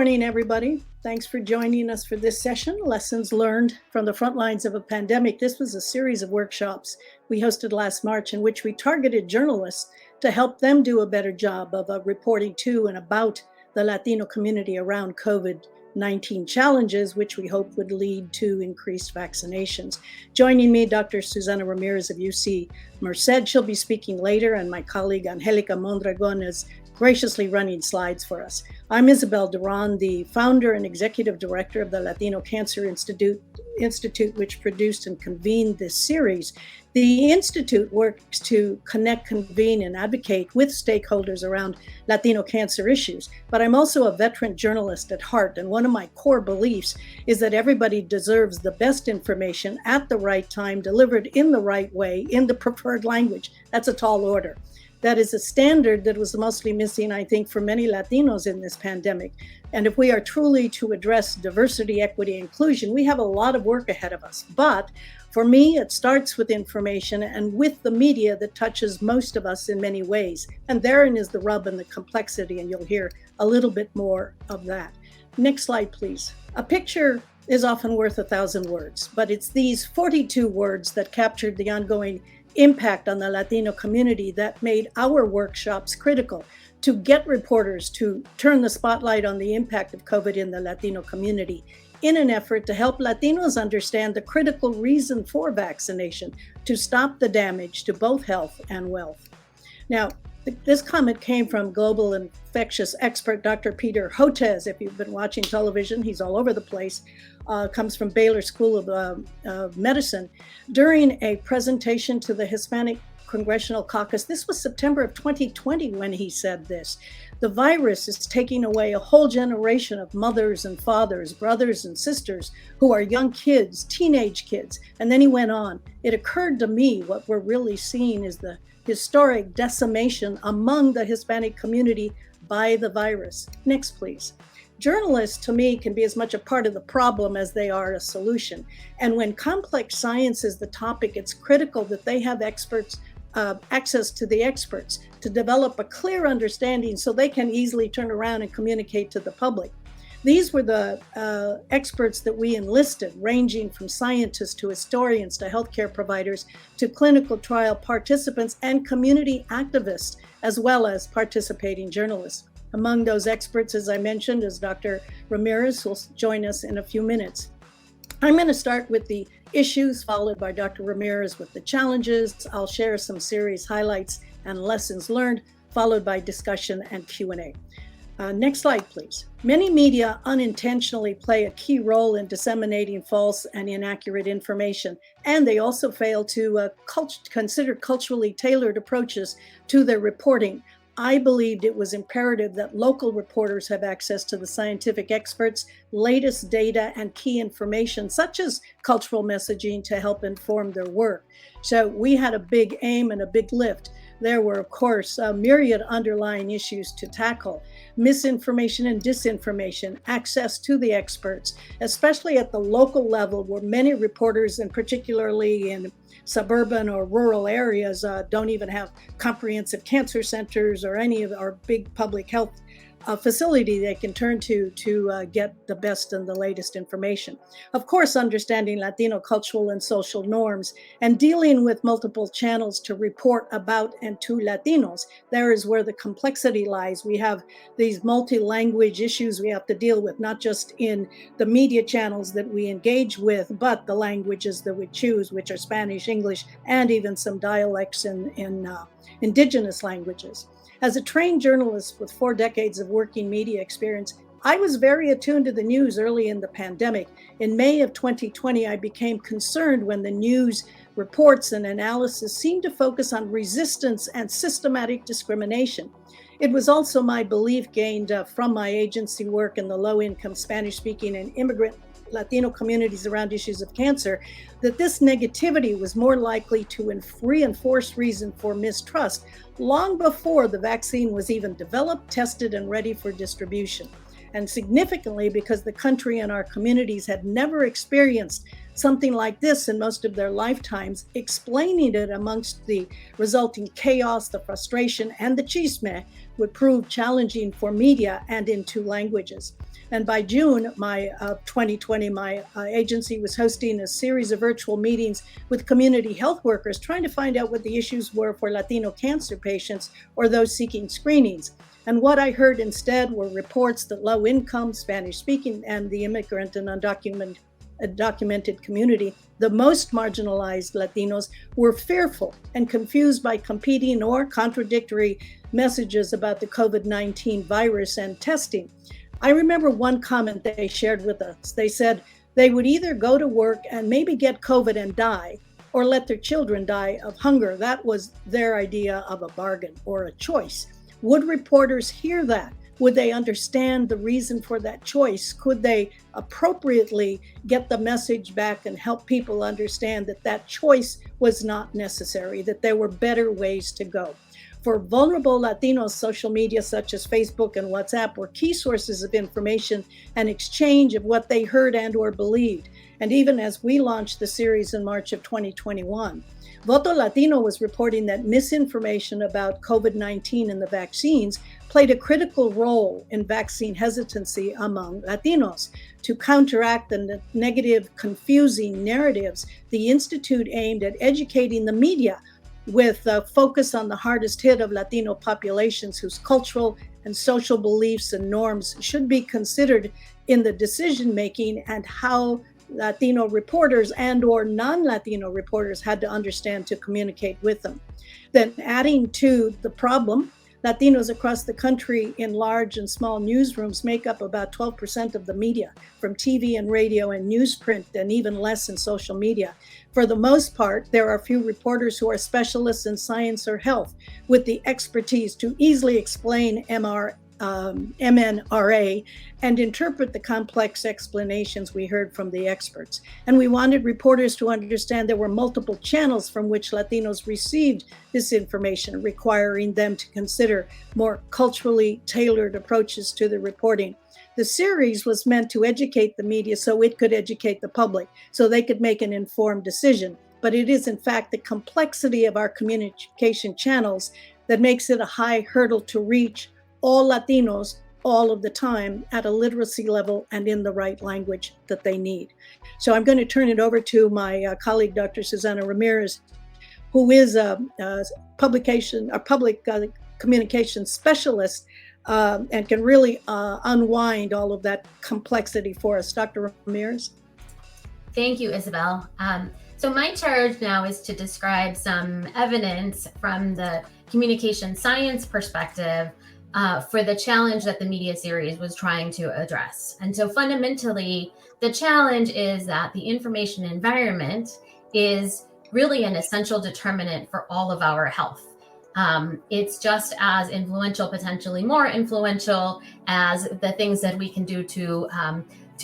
morning, everybody. Thanks for joining us for this session, Lessons Learned from the Frontlines of a Pandemic. This was a series of workshops we hosted last March in which we targeted journalists to help them do a better job of reporting to and about the Latino community around COVID-19 challenges, which we hope would lead to increased vaccinations. Joining me, Dr. Susana Ramirez of UC Merced. She'll be speaking later, and my colleague Angelica Mondragon is graciously running slides for us. I'm Isabel Duran, the founder and executive director of the Latino Cancer Institute, which produced and convened this series. The Institute works to connect, convene, and advocate with stakeholders around Latino cancer issues. But I'm also a veteran journalist at heart, and one of my core beliefs is that everybody deserves the best information at the right time, delivered in the right way, in the preferred language. That's a tall order. That is a standard that was mostly missing, I think, for many Latinos in this pandemic. And if we are truly to address diversity, equity, inclusion, we have a lot of work ahead of us. But for me, it starts with information and with the media that touches most of us in many ways. And therein is the rub and the complexity, and you'll hear a little bit more of that. Next slide, please. A picture is often worth 1,000 words, but it's these 42 words that captured the ongoing impact on the Latino community that made our workshops critical to get reporters to turn the spotlight on the impact of COVID in the Latino community in an effort to help Latinos understand the critical reason for vaccination to stop the damage to both health and wealth. Now, this comment came from global infectious expert Dr. Peter Hotez. If you've been watching television, he's all over the place. Comes from Baylor School of Medicine. During a presentation to the Hispanic Congressional Caucus, this was September of 2020 when he said this. The virus is taking away a whole generation of mothers and fathers, brothers and sisters who are young kids, teenage kids. And then he went on. It occurred to me what we're really seeing is the historic decimation among the Hispanic community by the virus. Next, please. Journalists, to me, can be as much a part of the problem as they are a solution. And when complex science is the topic, it's critical that they have access to the experts to develop a clear understanding so they can easily turn around and communicate to the public. These were the experts that we enlisted, ranging from scientists to historians to healthcare providers to clinical trial participants and community activists, as well as participating journalists. Among those experts, as I mentioned, is Dr. Ramirez, who will join us in a few minutes. I'm going to start with the issues, followed by Dr. Ramirez with the challenges. I'll share some series highlights and lessons learned, followed by discussion and Q&A. Next slide, please. Many media unintentionally play a key role in disseminating false and inaccurate information, and they also fail to consider culturally tailored approaches to their reporting. I believed it was imperative that local reporters have access to the scientific experts, latest data, and key information, such as cultural messaging, to help inform their work. So we had a big aim and a big lift. There were, of course, a myriad underlying issues to tackle: misinformation and disinformation, access to the experts, especially at the local level where many reporters, and particularly in suburban or rural areas, don't even have comprehensive cancer centers or any of our big public health facility they can turn to get the best and the latest information. Of course, understanding Latino cultural and social norms and dealing with multiple channels to report about and to Latinos. There is where the complexity lies. We have these multi-language issues we have to deal with, not just in the media channels that we engage with, but the languages that we choose, which are Spanish, English, and even some dialects in indigenous languages. As a trained journalist with 4 decades of working media experience, I was very attuned to the news early in the pandemic. In May of 2020, I became concerned when the news reports and analysis seemed to focus on resistance and systematic discrimination. It was also my belief, gained from my agency work in the low-income Spanish-speaking and immigrant Latino communities around issues of cancer, that this negativity was more likely to reinforce reason for mistrust long before the vaccine was even developed, tested, and ready for distribution. And significantly, because the country and our communities had never experienced something like this in most of their lifetimes, explaining it amongst the resulting chaos, the frustration, and the chisme would prove challenging for media and in two languages. And by June, 2020, my agency was hosting a series of virtual meetings with community health workers, trying to find out what the issues were for Latino cancer patients or those seeking screenings. And what I heard instead were reports that low income, Spanish speaking, and the immigrant and undocumented community, the most marginalized Latinos, were fearful and confused by competing or contradictory messages about the COVID-19 virus and testing. I remember one comment they shared with us. They said they would either go to work and maybe get COVID and die, or let their children die of hunger. That was their idea of a bargain or a choice. Would reporters hear that? Would they understand the reason for that choice? Could they appropriately get the message back and help people understand that that choice was not necessary, that there were better ways to go? For vulnerable Latinos, social media such as Facebook and WhatsApp were key sources of information and exchange of what they heard and or believed. And even as we launched the series in March of 2021, Voto Latino was reporting that misinformation about COVID-19 and the vaccines played a critical role in vaccine hesitancy among Latinos. To counteract the negative, confusing narratives, the Institute aimed at educating the media with a focus on the hardest hit of Latino populations whose cultural and social beliefs and norms should be considered in the decision-making, and how Latino reporters and or non-Latino reporters had to understand to communicate with them. Then adding to the problem, Latinos across the country in large and small newsrooms make up about 12% of the media, from TV and radio and newsprint, and even less in social media. For the most part, there are few reporters who are specialists in science or health with the expertise to easily explain MNRA and interpret the complex explanations we heard from the experts. And we wanted reporters to understand there were multiple channels from which Latinos received this information, requiring them to consider more culturally tailored approaches to the reporting. The series was meant to educate the media so it could educate the public, so they could make an informed decision. But it is, in fact, the complexity of our communication channels that makes it a high hurdle to reach all Latinos all of the time at a literacy level and in the right language that they need. So I'm going to turn it over to my colleague, Dr. Susana Ramirez, who is a public communication specialist and can really unwind all of that complexity for us. Dr. Ramirez? Thank you, Isabel. So my charge now is to describe some evidence from the communication science perspective for the challenge that the media series was trying to address. And so fundamentally, the challenge is that the information environment is really an essential determinant for all of our health. It's just as influential, potentially more influential, as the things that we can do to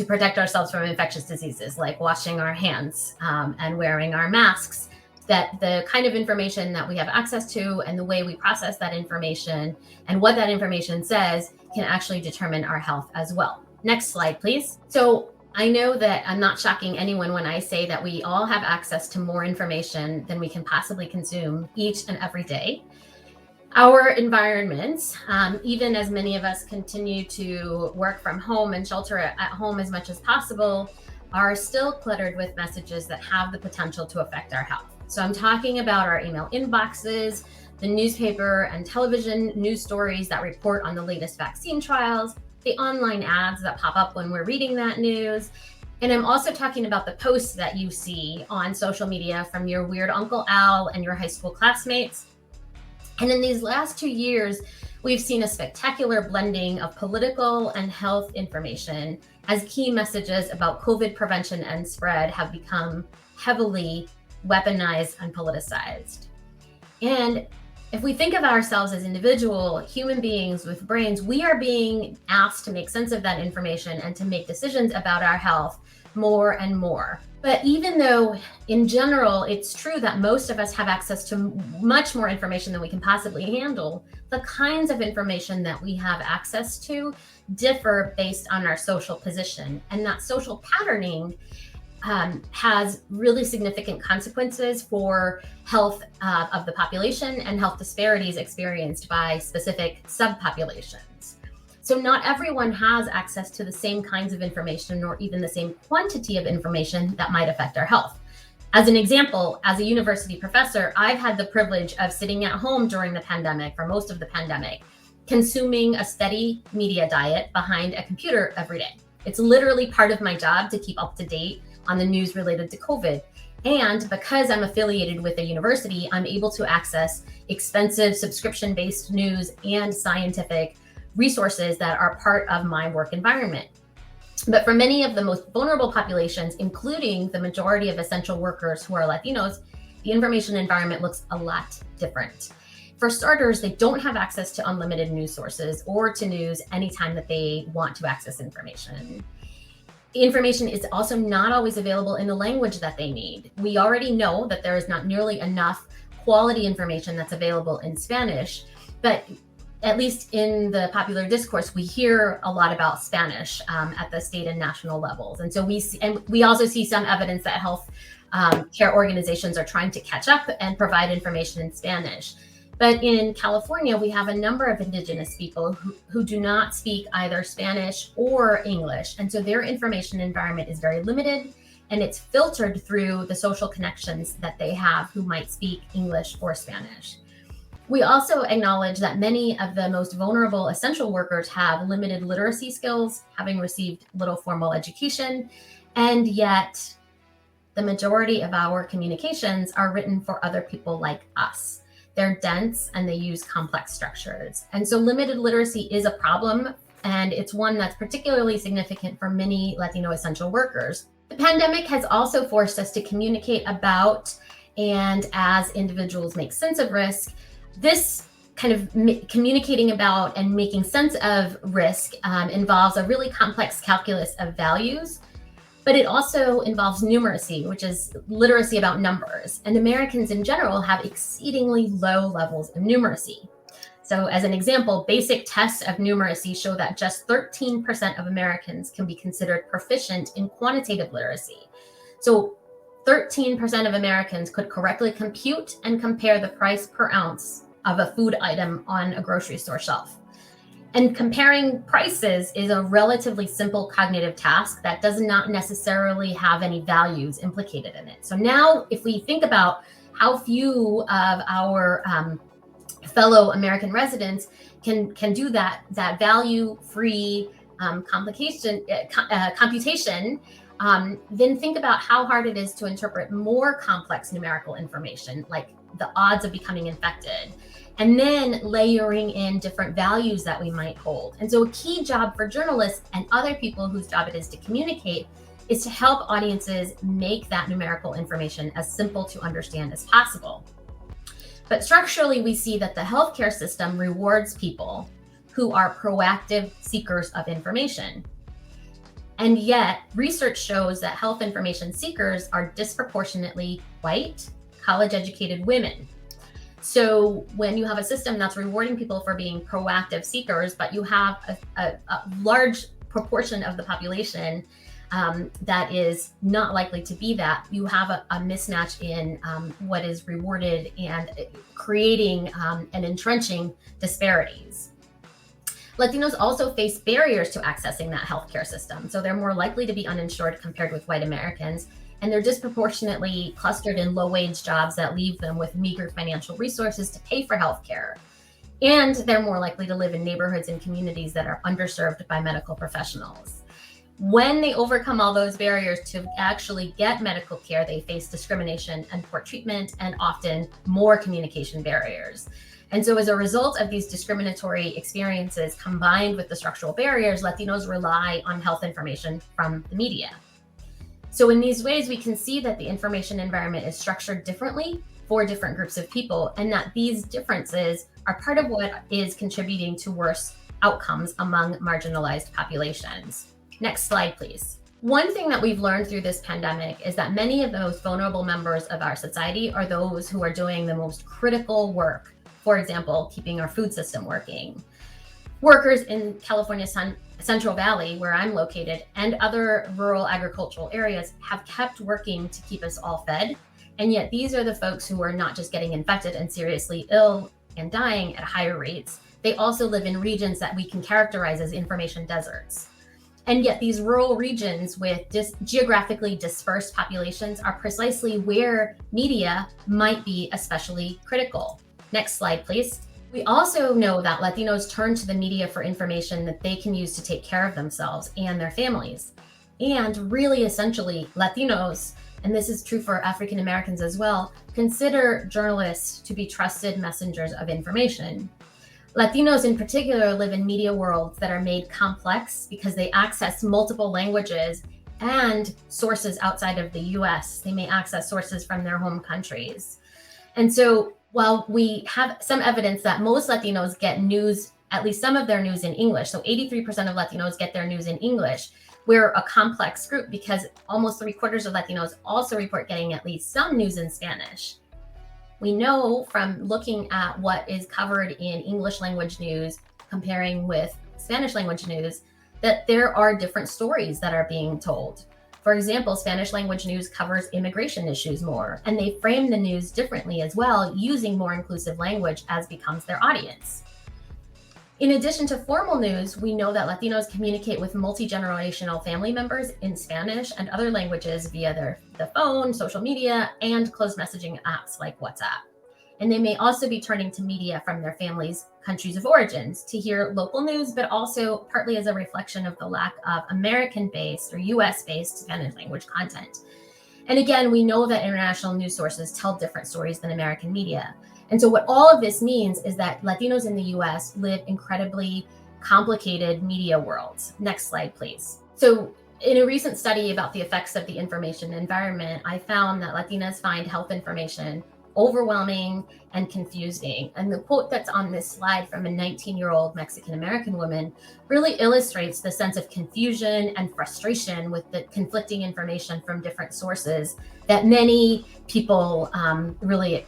protect ourselves from infectious diseases, like washing our hands and wearing our masks. That the kind of information that we have access to and the way we process that information and what that information says can actually determine our health as well. Next slide, please. So I know that I'm not shocking anyone when I say that we all have access to more information than we can possibly consume each and every day. Our environments, even as many of us continue to work from home and shelter at home as much as possible, are still cluttered with messages that have the potential to affect our health. So I'm talking about our email inboxes, the newspaper and television news stories that report on the latest vaccine trials, the online ads that pop up when we're reading that news. And I'm also talking about the posts that you see on social media from your weird Uncle Al and your high school classmates. And in these last 2 years, we've seen a spectacular blending of political and health information as key messages about COVID prevention and spread have become heavily weaponized and politicized. And if we think of ourselves as individual human beings with brains, we are being asked to make sense of that information and to make decisions about our health more and more. But even though in general, it's true that most of us have access to much more information than we can possibly handle, the kinds of information that we have access to differ based on our social position. And that social patterning has really significant consequences for health of the population and health disparities experienced by specific subpopulations. So not everyone has access to the same kinds of information or even the same quantity of information that might affect our health. As an example, as a university professor, I've had the privilege of sitting at home during the pandemic, for most of the pandemic, consuming a steady media diet behind a computer every day. It's literally part of my job to keep up to date on the news related to COVID. And because I'm affiliated with a university, I'm able to access expensive subscription-based news and scientific resources that are part of my work environment. But for many of the most vulnerable populations, including the majority of essential workers who are Latinos, the information environment looks a lot different. For starters, they don't have access to unlimited news sources or to news anytime that they want to access information. Information is also not always available in the language that they need. We already know that there is not nearly enough quality information that's available in Spanish, but at least in the popular discourse, we hear a lot about Spanish at the state and national levels. And so we also see some evidence that health care organizations are trying to catch up and provide information in Spanish. But in California, we have a number of indigenous people who do not speak either Spanish or English. And so their information environment is very limited, and it's filtered through the social connections that they have who might speak English or Spanish. We also acknowledge that many of the most vulnerable essential workers have limited literacy skills, having received little formal education, and yet the majority of our communications are written for other people like us. They're dense and they use complex structures. And so limited literacy is a problem, and it's one that's particularly significant for many Latino essential workers. The pandemic has also forced us to communicate about and as individuals make sense of risk. This kind of communicating about and making sense of risk involves a really complex calculus of values, but it also involves numeracy, which is literacy about numbers. And Americans in general have exceedingly low levels of numeracy. So as an example, basic tests of numeracy show that just 13% of Americans can be considered proficient in quantitative literacy. So 13% of Americans could correctly compute and compare the price per ounce of a food item on a grocery store shelf. And comparing prices is a relatively simple cognitive task that does not necessarily have any values implicated in it. So now if we think about how few of our fellow American residents can do that value-free computation, then think about how hard it is to interpret more complex numerical information, like the odds of becoming infected, and then layering in different values that we might hold. And so a key job for journalists and other people whose job it is to communicate is to help audiences make that numerical information as simple to understand as possible. But structurally, we see that the healthcare system rewards people who are proactive seekers of information. And yet, research shows that health information seekers are disproportionately white, college-educated women. So when you have a system that's rewarding people for being proactive seekers, but you have a large proportion of the population that is not likely to be that, you have a mismatch in what is rewarded and creating and entrenching disparities. Latinos also face barriers to accessing that healthcare system. So they're more likely to be uninsured compared with white Americans, and they're disproportionately clustered in low-wage jobs that leave them with meager financial resources to pay for healthcare. And they're more likely to live in neighborhoods and communities that are underserved by medical professionals. When they overcome all those barriers to actually get medical care, they face discrimination and poor treatment, and often more communication barriers. And so as a result of these discriminatory experiences combined with the structural barriers, Latinos rely on health information from the media. So in these ways, we can see that the information environment is structured differently for different groups of people, and that these differences are part of what is contributing to worse outcomes among marginalized populations. Next slide, please. One thing that we've learned through this pandemic is that many of the most vulnerable members of our society are those who are doing the most critical work. For example, keeping our food system working. Workers in California's Central Valley, where I'm located, and other rural agricultural areas have kept working to keep us all fed. And yet these are the folks who are not just getting infected and seriously ill and dying at higher rates. They also live in regions that we can characterize as information deserts. And yet these rural regions with geographically dispersed populations are precisely where media might be especially critical. Next slide, please. We also know that Latinos turn to the media for information that they can use to take care of themselves and their families. And really essentially, Latinos, and this is true for African Americans as well, consider journalists to be trusted messengers of information. Latinos in particular live in media worlds that are made complex because they access multiple languages and sources outside of the US. They may access sources from their home countries. And so while we have some evidence that most Latinos get news, at least some of their news in English, so 83% of Latinos get their news in English, we're a complex group because almost 3/4 of Latinos also report getting at least some news in Spanish. We know from looking at what is covered in English language news, comparing with Spanish language news, that there are different stories that are being told. For example, Spanish language news covers immigration issues more, and they frame the news differently as well, using more inclusive language as becomes their audience. In addition to formal news, we know that Latinos communicate with multi-generational family members in Spanish and other languages via the phone, social media, and closed messaging apps like WhatsApp. And they may also be turning to media from their families' countries of origins to hear local news, but also partly as a reflection of the lack of American-based or US-based Spanish language content. And again, we know that international news sources tell different stories than American media. And so what all of this means is that Latinos in the US live incredibly complicated media worlds. Next slide, please. So in a recent study about the effects of the information environment, I found that Latinas find health information overwhelming and confusing. And the quote that's on this slide from a 19-year-old Mexican-American woman really illustrates the sense of confusion and frustration with the conflicting information from different sources that many people really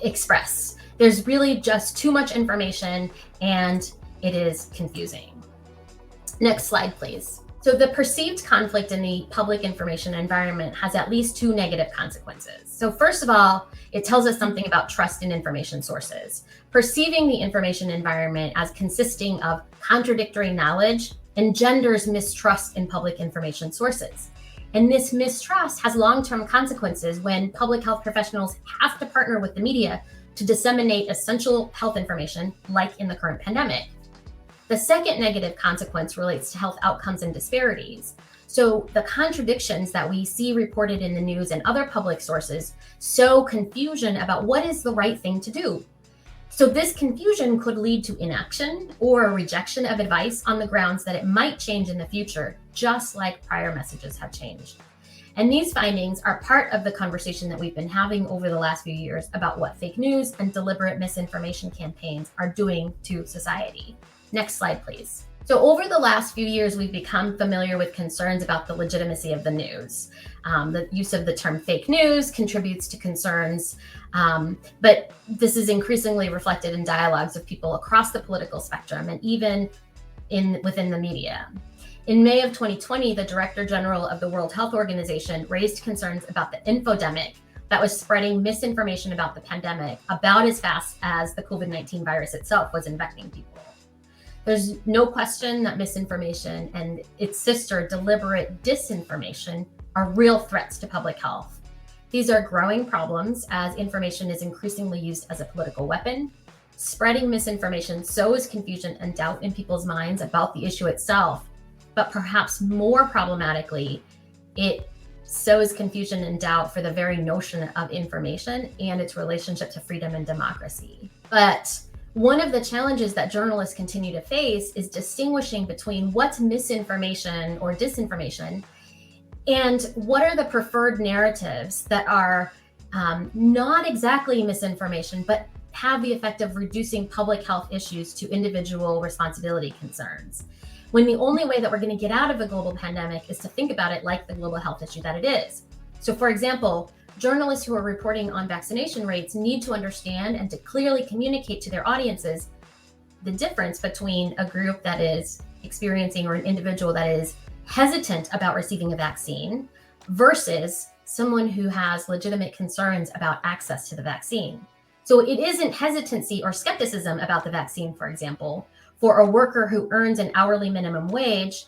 express. There's really just too much information and it is confusing. Next slide, please. So the perceived conflict in the public information environment has at least two negative consequences. So first of all, it tells us something about trust in information sources. Perceiving the information environment as consisting of contradictory knowledge engenders mistrust in public information sources. And this mistrust has long-term consequences when public health professionals have to partner with the media to disseminate essential health information, like in the current pandemic. The second negative consequence relates to health outcomes and disparities. So the contradictions that we see reported in the news and other public sources sow confusion about what is the right thing to do. So this confusion could lead to inaction or a rejection of advice on the grounds that it might change in the future, just like prior messages have changed. And these findings are part of the conversation that we've been having over the last few years about what fake news and deliberate misinformation campaigns are doing to society. Next slide, please. So over the last few years, we've become familiar with concerns about the legitimacy of the news. The use of the term fake news contributes to concerns, but this is increasingly reflected in dialogues of people across the political spectrum and even within the media. In May of 2020, the Director General of the World Health Organization raised concerns about the infodemic that was spreading misinformation about the pandemic about as fast as the COVID-19 virus itself was infecting people. There's no question that misinformation and its sister, deliberate disinformation, are real threats to public health. These are growing problems as information is increasingly used as a political weapon. Spreading misinformation sows confusion and doubt in people's minds about the issue itself, but perhaps more problematically, it sows confusion and doubt for the very notion of information and its relationship to freedom and democracy. But one of the challenges that journalists continue to face is distinguishing between what's misinformation or disinformation and what are the preferred narratives that are not exactly misinformation, but have the effect of reducing public health issues to individual responsibility concerns. When the only way that we're going to get out of a global pandemic is to think about it like the global health issue that it is. So for example, journalists who are reporting on vaccination rates need to understand and to clearly communicate to their audiences the difference between a group that is experiencing, or an individual that is hesitant about receiving a vaccine versus someone who has legitimate concerns about access to the vaccine. So it isn't hesitancy or skepticism about the vaccine, for example, for a worker who earns an hourly minimum wage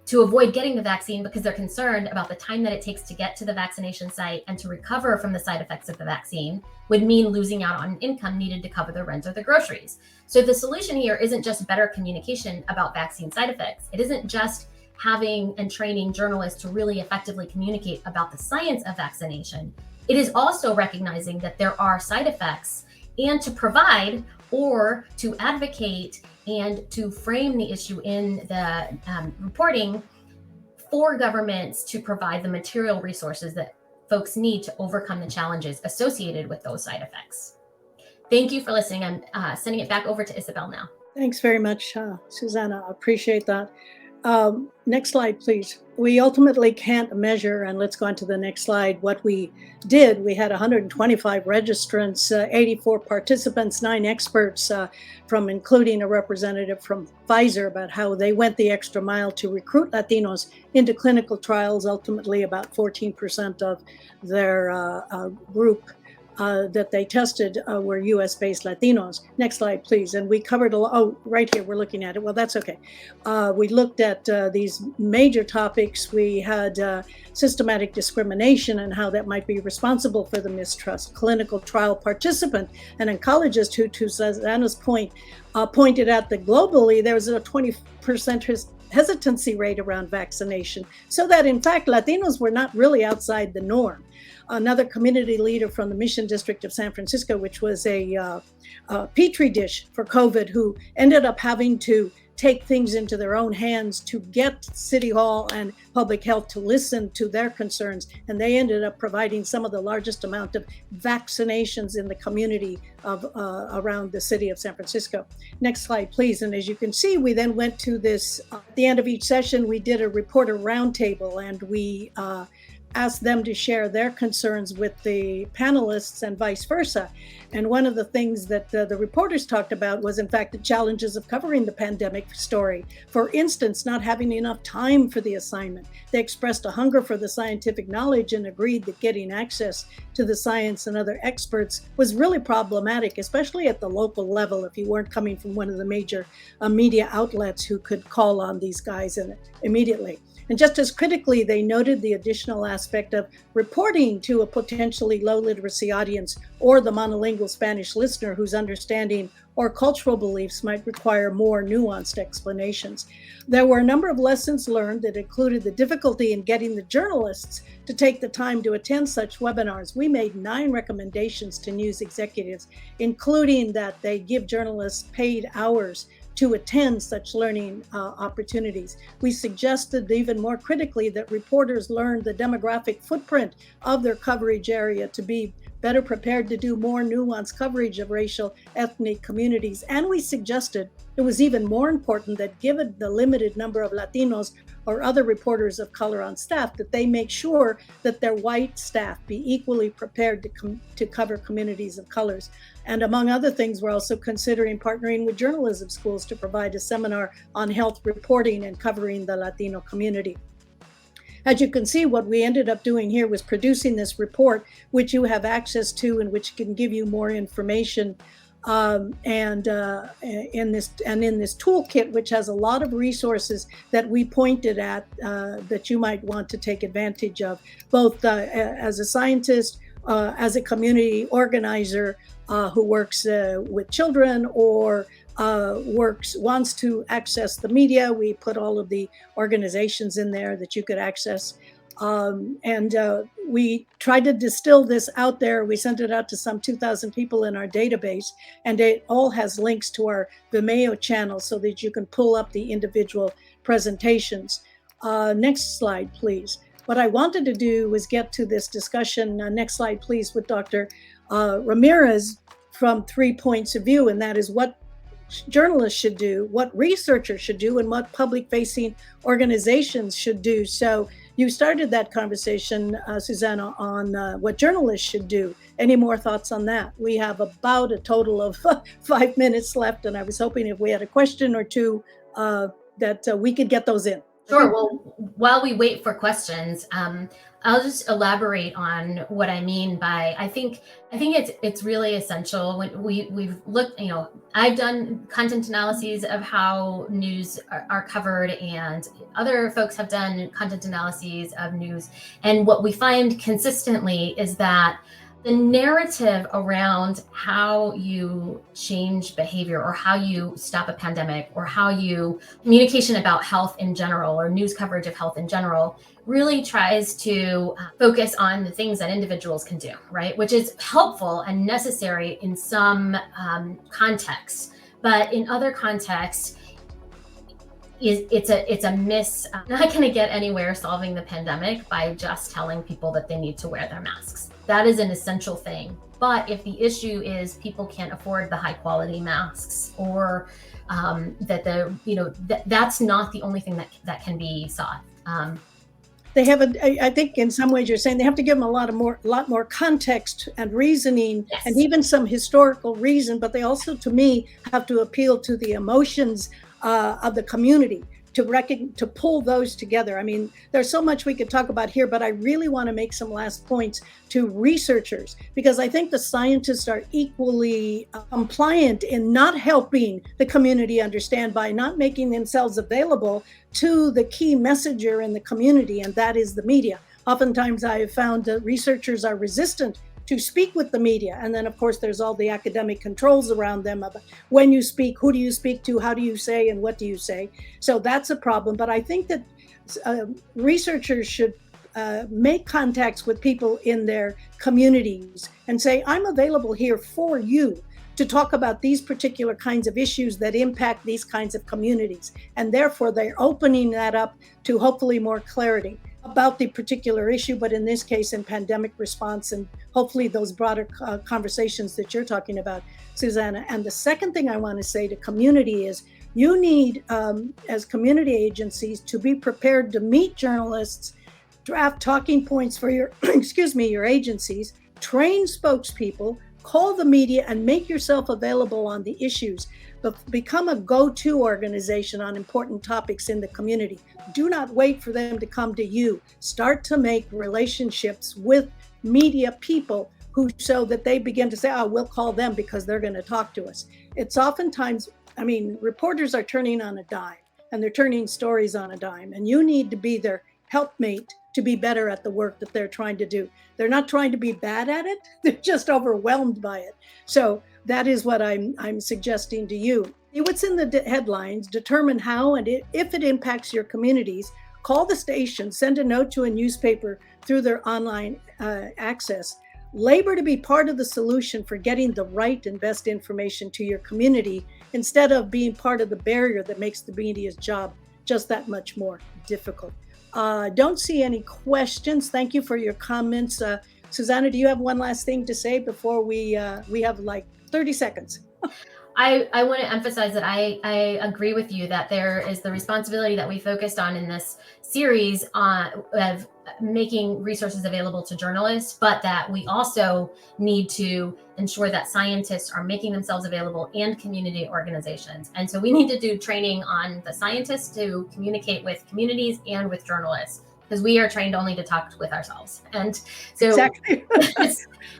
to avoid getting the vaccine because they're concerned about the time that it takes to get to the vaccination site and to recover from the side effects of the vaccine would mean losing out on income needed to cover the rent or the groceries. So the solution here isn't just better communication about vaccine side effects. It isn't just having and training journalists to really effectively communicate about the science of vaccination. It is also recognizing that there are side effects and to provide or to advocate and to frame the issue in the reporting for governments to provide the material resources that folks need to overcome the challenges associated with those side effects. Thank you for listening. I'm sending it back over to Isabel now. Thanks very much, Susanna. I appreciate that. Next slide, please. We ultimately can't measure, and let's go on to the next slide, what we did. We had 125 registrants, 84 participants, 9 experts, from including a representative from Pfizer about how they went the extra mile to recruit Latinos into clinical trials. Ultimately, about 14% of their group that they tested were US-based Latinos. Next slide, please. And we covered, right here, we're looking at it. Well, that's okay. We looked at these major topics. We had systematic discrimination and how that might be responsible for the mistrust, clinical trial participant, an oncologist who, to Susanna's point, pointed out that globally there was a 20% hesitancy rate around vaccination, so that in fact Latinos were not really outside the norm. Another community leader from the Mission District of San Francisco, which was a petri dish for COVID, who ended up having to take things into their own hands to get City Hall and public health to listen to their concerns. And they ended up providing some of the largest amount of vaccinations in the community of around the city of San Francisco. Next slide, please. And as you can see, we then went to this, at the end of each session, we did a reporter roundtable, and we asked them to share their concerns with the panelists and vice versa. And one of the things that the reporters talked about was, in fact, the challenges of covering the pandemic story. For instance, not having enough time for the assignment. They expressed a hunger for the scientific knowledge and agreed that getting access to the science and other experts was really problematic, especially at the local level, if you weren't coming from one of the major media outlets who could call on these guys immediately. And just as critically, they noted the additional aspect of reporting to a potentially low literacy audience or the monolingual Spanish listener whose understanding or cultural beliefs might require more nuanced explanations. There were a number of lessons learned that included the difficulty in getting the journalists to take the time to attend such webinars. We made 9 recommendations to news executives, including that they give journalists paid hours to attend such learning opportunities. We suggested, even more critically, that reporters learn the demographic footprint of their coverage area to be better prepared to do more nuanced coverage of racial, ethnic communities. And we suggested it was even more important that, given the limited number of Latinos or other reporters of color on staff, that they make sure that their white staff be equally prepared to cover communities of colors. And among other things, we're also considering partnering with journalism schools to provide a seminar on health reporting and covering the Latino community. As you can see, what we ended up doing here was producing this report, which you have access to and which can give you more information. And in this toolkit, which has a lot of resources that we pointed at that you might want to take advantage of, both as a scientist, as a community organizer who works with children or wants to access the media. We put all of the organizations in there that you could access. We tried to distill this out there. We sent it out to some 2,000 people in our database, and it all has links to our Vimeo channel so that you can pull up the individual presentations. Next slide, please. What I wanted to do was get to this discussion, next slide, please, with Dr. Ramirez from 3 points of view, and that is what journalists should do, what researchers should do, and what public-facing organizations should do. So You started that conversation, Susanna, on what journalists should do. Any more thoughts on that? We have about a total of 5 minutes left, and I was hoping if we had a question or two that we could get those in. Sure. Well, while we wait for questions, I'll just elaborate on what I mean by I think it's really essential when we've looked. I've done content analyses of how news are covered, and other folks have done content analyses of news. And what we find consistently is that the narrative around how you change behavior or how you stop a pandemic or how you communication about health in general or news coverage of health in general really tries to focus on the things that individuals can do, right? Which is helpful and necessary in some contexts, but in other contexts, it's a miss. Not going to get anywhere solving the pandemic by just telling people that they need to wear their masks. That is an essential thing. But if the issue is people can't afford the high quality masks, or that's not the only thing that can be solved. They have I think in some ways you're saying they have to give them a lot more context and reasoning, Yes. and even some historical reason, but they also, to me, have to appeal to the emotions of the community, to pull those together. I mean, there's so much we could talk about here, but I really want to make some last points to researchers, because I think the scientists are equally compliant in not helping the community understand by not making themselves available to the key messenger in the community, and that is the media. Oftentimes I have found that researchers are resistant to speak with the media. And then, of course, there's all the academic controls around them about when you speak, who do you speak to, how do you say, and what do you say? So that's a problem. But I think that researchers should make contacts with people in their communities and say, I'm available here for you to talk about these particular kinds of issues that impact these kinds of communities. And therefore, they're opening that up to hopefully more clarity about the particular issue, but in this case, in pandemic response, and hopefully those broader conversations that you're talking about, Susanna. And the second thing I want to say to community is you need, as community agencies, to be prepared to meet journalists, draft talking points for your, your agencies, train spokespeople, call the media, and make yourself available on the issues. But become a go-to organization on important topics in the community. Do not wait for them to come to you. Start to make relationships with media people so that they begin to say, oh, we'll call them because they're going to talk to us. It's oftentimes, reporters are turning on a dime, and they're turning stories on a dime, and you need to be their helpmate to be better at the work that they're trying to do. They're not trying to be bad at it. They're just overwhelmed by it. So that is what I'm suggesting to you. See what's in the headlines, determine how and if it impacts your communities, call the station, send a note to a newspaper through their online access. Labor to be part of the solution for getting the right and best information to your community instead of being part of the barrier that makes the media's job just that much more difficult. Don't see any questions. Thank you for your comments. Susanna, do you have one last thing to say before we have like 30 seconds? I want to emphasize that I agree with you that there is the responsibility that we focused on in this series of making resources available to journalists, but that we also need to ensure that scientists are making themselves available and community organizations. And so we need to do training on the scientists to communicate with communities and with journalists, because we are trained only to talk with ourselves. And so exactly.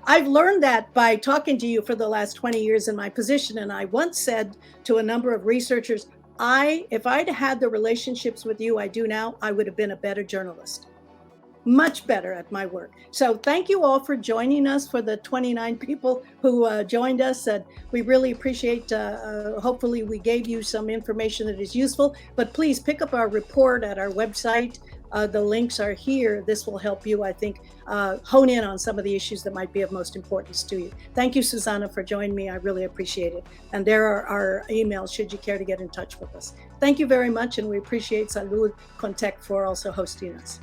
I've learned that by talking to you for the last 20 years in my position. And I once said to a number of researchers, if I'd had the relationships with you I do now, I would have been a better journalist. Much better at my work. So thank you all for joining us, for the 29 people who joined us. And we really appreciate, hopefully we gave you some information that is useful, but please pick up our report at our website. The links are here. This will help you, I think, hone in on some of the issues that might be of most importance to you. Thank you, Susanna, for joining me. I really appreciate it. And there are our emails should you care to get in touch with us. Thank you very much. And we appreciate Salud Contec for also hosting us.